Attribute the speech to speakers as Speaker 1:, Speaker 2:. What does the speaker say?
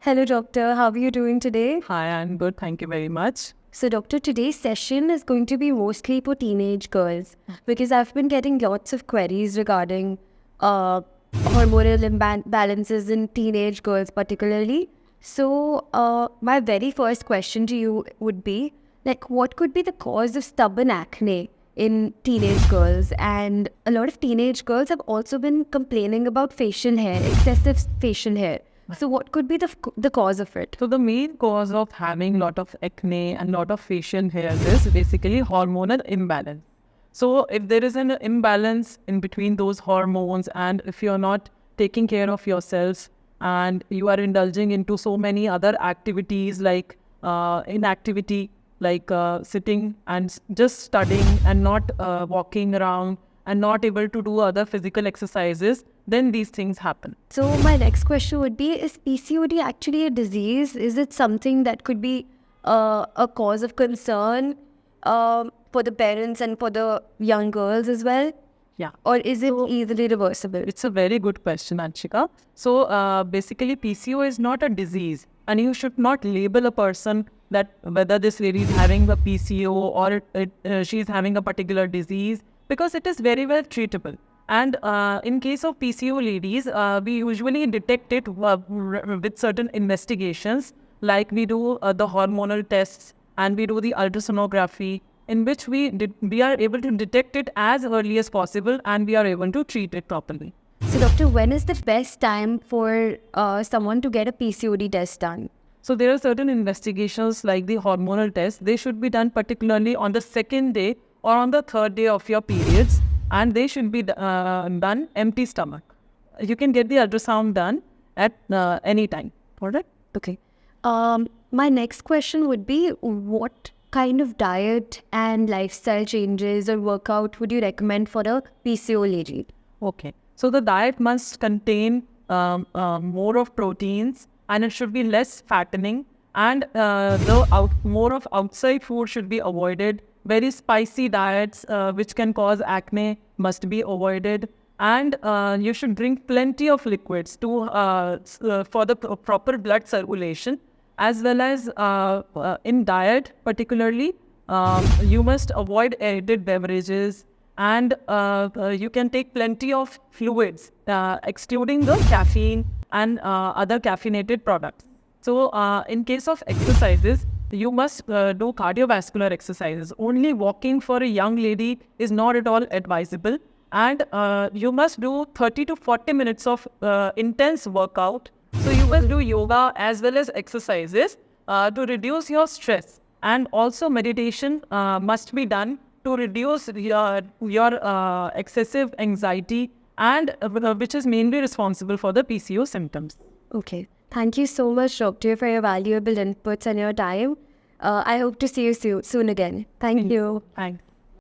Speaker 1: Hello, doctor. How are you doing today?
Speaker 2: Hi, I'm good. Thank you very much.
Speaker 1: So, doctor, today's session is going to be mostly for teenage girls because I've been getting lots of queries regarding hormonal imbalances in teenage girls, particularly. So, my very first question to you would be like, what could be the cause of stubborn acne in teenage girls? And a lot of teenage girls have also been complaining about facial hair, excessive facial hair. So what could be the cause of it?
Speaker 2: So the main cause of having lot of acne and lot of facial hairs is basically hormonal imbalance. So if there is an imbalance in between those hormones, and if you're not taking care of yourself and you are indulging into so many other activities like inactivity, like sitting and just studying and not walking around and not able to do other physical exercises, then these things happen.
Speaker 1: So my next question would be, is PCOD actually a disease? Is it something that could be a cause of concern for the parents and for the young girls as well?
Speaker 2: Yeah.
Speaker 1: Or is it easily reversible?
Speaker 2: It's a very good question, Anshika. So basically, PCO is not a disease, and you should not label a person that whether this lady is having a PCO or she is having a particular disease, because it is very well treatable. And in case of PCO ladies, we usually detect it with certain investigations, like we do the hormonal tests and we do the ultrasonography, in which we are able to detect it as early as possible and we are able to treat it properly.
Speaker 1: So doctor, when is the best time for someone to get a PCOD test done?
Speaker 2: So there are certain investigations like the hormonal test. They should be done particularly on the second day or on the third day of your periods, and they should be done empty stomach. You can get the ultrasound done at any time. All right?
Speaker 1: Okay. My next question would be, what kind of diet and lifestyle changes or workout would you recommend for a PCO lady?
Speaker 2: Okay. So the diet must contain more of proteins, and it should be less fattening, and more of outside food should be avoided. Very spicy diets which can cause acne must be avoided, and you should drink plenty of liquids for the proper blood circulation, as well as in diet particularly. You must avoid added beverages, and you can take plenty of fluids, excluding the caffeine and other caffeinated products. So in case of exercises, you must do cardiovascular exercises. Only walking for a young lady is not at all advisable. And you must do 30 to 40 minutes of intense workout. So you must do yoga as well as exercises to reduce your stress. And also meditation must be done to reduce your excessive anxiety, and which is mainly responsible for the PCO symptoms.
Speaker 1: Okay. Thank you so much, doctor, for your valuable inputs and your time. I hope to see you soon again. Thank you.
Speaker 2: Thanks.